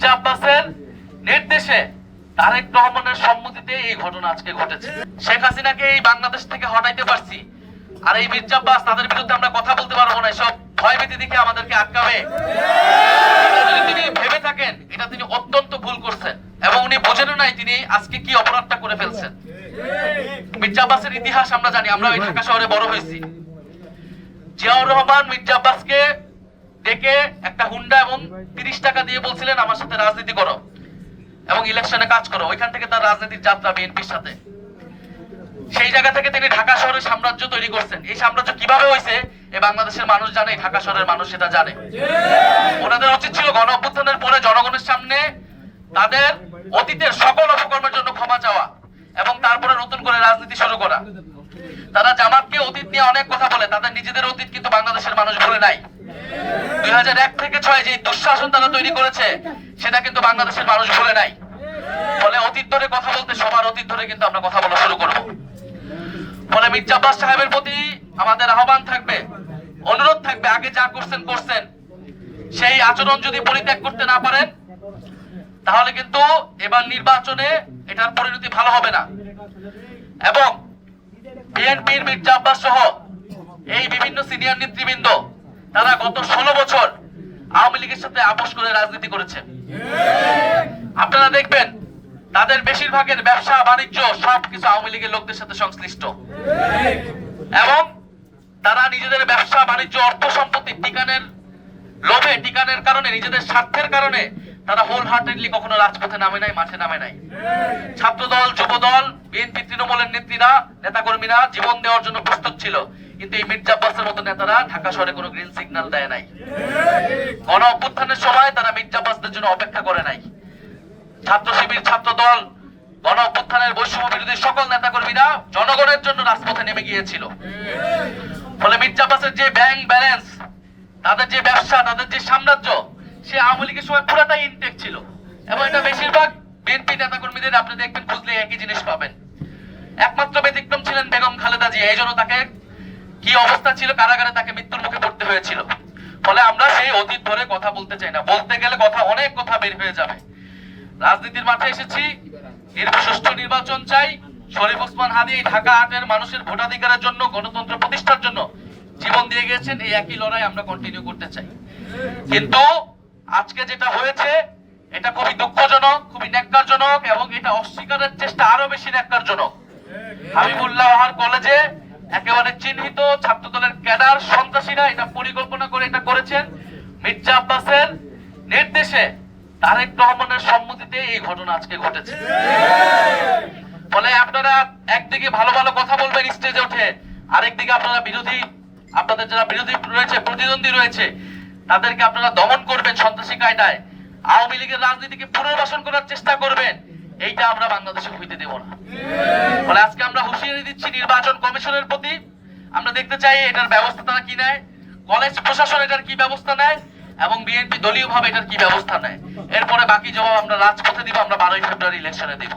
মির্জা আব্বাসের নির্দেশে তারেক রহমানের সম্মতিতে এই ঘটনা আজকে ঘটেছে। শেখ হাসিনাকে এই বাংলাদেশ থেকে হটাইতে পারছি, আর এই মির্জা আব্বাস তাদের বিরুদ্ধে আমরা কথা বলতে পারবো না, সব ভয়ভীতি দেখে আমাদেরকে আটকাবে। যদি তিনি ভেবে থাকেন এটা তিনি অত্যন্ত ভুল করছেন এবং উনি বোঝেনও নাই তিনি আজকে কি অপরাধটা করে ফেলছেন। মির্জা আব্বাসের ইতিহাস আমরা জানি, আমরা ওই ঢাকা শহরে বড় হয়েছি। জিয়াউর রহমান মির্জা আব্বাসকে ডেকে একটা হুন্ডা এবং 30 টাকা দিয়ে বলছিলেন আমার সাথে রাজনীতি করো এবং ইলেকশনে কাজ করো। ওইখান থেকে তার রাজনীতির যাত্রা বিএনপির সাথে। সেই জায়গা থেকে তিনি ঢাকা শহরের সাম্রাজ্য তৈরি করছেন। এই সাম্রাজ্য কিভাবে হয়েছে এই বাংলাদেশের মানুষ জানে, ঢাকা শহরের মানুষ সেটা জানে। ওনাদের উচিত ছিল গণ অভ্যুত্থানের পরে জনগণের সামনে তাদের অতীতের সকল অপকর্মের জন্য ক্ষমা চাওয়া এবং তারপরে নতুন করে রাজনীতি শুরু করা। তারা জামাতকে অতীত নিয়ে অনেক কথা বলে, তাদের নিজেদের অতীত কিন্তু বাংলাদেশের মানুষ ভুলে নাই। 2001 থেকে 6 যে দুঃশাসন তারা তৈরি করেছে সেটা কিন্তু বাংলাদেশের মানুষ ভুলে নাই। ফলে অতীত ধরে কথা বলতে সবার অতীত ধরে কিন্তু আমরা কথা বলা শুরু করব। ফলে মির্জা আব্বাস সাহেবের প্রতি আমাদের আহ্বান থাকবে, অনুরোধ থাকবে, আগে যা করছেন সেই আচরণ যদি পরিত্যাগ করতে না পারেন তাহলে কিন্তু এবার নির্বাচনে এটার পরিণতি ভালো হবে না। এবং বিএনপির মির্জা আব্বাস সহ এই বিভিন্ন সিনিয়র নেতৃবৃন্দ তারা গত 16 বছর আওয়ামী লীগের সাথে আপোষ করে রাজনীতি করেছে। আপনারা দেখবেন তাদের বেশিরভাগের ব্যবসা বাণিজ্য সবকিছু আওয়ামী লীগের লোকদের সাথে সংশ্লিষ্ট এবং তারা নিজেদের ব্যবসা বাণিজ্য অর্থ সম্পত্তি টিকানের লোভে, টিকানের কারণে, নিজেদের স্বার্থের কারণে তারা হোল হার্টেডলি কখনো রাজপথে নামে নাই, মাঠে নামে নাই। ছাত্র দল, যুব দল, বিএনপি, তৃণমূলের নেত্রীরা, নেতাকর্মীরা জীবন দেওয়ার জন্য প্রস্তুত ছিল, কিন্তু এই মির্জা আব্বাসের মতো নেতারা ঢাকা শহরে কোনো গ্রিন সিগন্যাল দেয় নাই। গণ অভ্যুত্থানের সময় তারা মির্জা আব্বাসদের জন্য অপেক্ষা করে নাই। ছাত্র শিবির, ছাত্র দল, গণ অভ্যুত্থানের বৈষম্য বিরোধী সকল নেতাকর্মীরা জনগণের জন্য রাজপথে নেমে গিয়েছিল। ফলে মির্জা আব্বাসের যে ব্যাংক ব্যালেন্স, তাদের যে ব্যবসা, তাদের যে সাম্রাজ্য, সে আওয়ামী লীগের সময় পুরাটাই ইনটেক ছিল এবং এটা বেশিরভাগ বিএনপি নেতাকর্মীদের আপনি দেখবেন খুঁজলে একই জিনিস পাবেন। একমাত্র ব্যতিক্রম ছিলেন বেগম খালেদা জিয়া। এই জন্য তাকে কি অবস্থা ছিল, কারাগারে তাকে মৃত্যুর মুখে পড়তে হয়েছিল। ফলে আমরা সেই অতীত ধরে কথা বলতে চাই না, বলতে গেলে অনেক কথা বের হয়ে যাবে। রাজনীতির মাঠে এসেছি, সুষ্ঠু নির্বাচন চাই। শরীফ ওসমান হাদী ঢাকা 8-এর মানুষের ভোটাধিকারের জন্য, গণতন্ত্র প্রতিষ্ঠার জন্য জীবন দিয়ে গেছেন। এই একই লড়াই আমরা কন্টিনিউ করতে চাই। কিন্তু আজকে যেটা হয়েছে এটা খুবই দুঃখজনক, খুবই ন্যাক্কারজনক এবং এটা অস্বীকারের চেষ্টা আরো বেশি ন্যাক্কারজনক। হাবিবুল্লাহ কলেজে একেবারে চিহ্নিত ছাত্রদলের ক্যাডার সন্ত্রাসীরা এটা পরিকল্পনা করে এটা করেছেন। মির্জা আব্বাসের নির্দেশে তারেক রহমানের সম্মতিতে এই ঘটনা আজকে ঘটেছে। ফলে আপনারা একদিকে ভালো ভালো কথা বলবেন স্টেজে উঠে, আরেকদিকে আপনারা আপনাদের যারা বিরোধী রয়েছে, প্রতিদ্বন্দ্বী রয়েছে, তাদেরকে আপনারা দমন করবেন সন্ত্রাসী কায়দায়, আওয়ামী লীগের রাজনীতিকে পুনর্বাসন করার চেষ্টা করবেন। এইটা আমরা বাংলাদেশে হইতে দেব না। ফলে আজকে আমরা হুঁশিয়ারি দিচ্ছি নির্বাচন কমিশনের প্রতি। আমরা দেখতে চাই এটার ব্যবস্থা তারা কি নেয়, কলেজ প্রশাসন এটার কি ব্যবস্থা নেয় এবং বিএনপি দলীয় ভাবে এটার কি ব্যবস্থা নেয়। এরপরে বাকি জবাব আমরা রাজপথে দিব, আমরা 12ই ফেব্রুয়ারি ইলেকশনে দিব।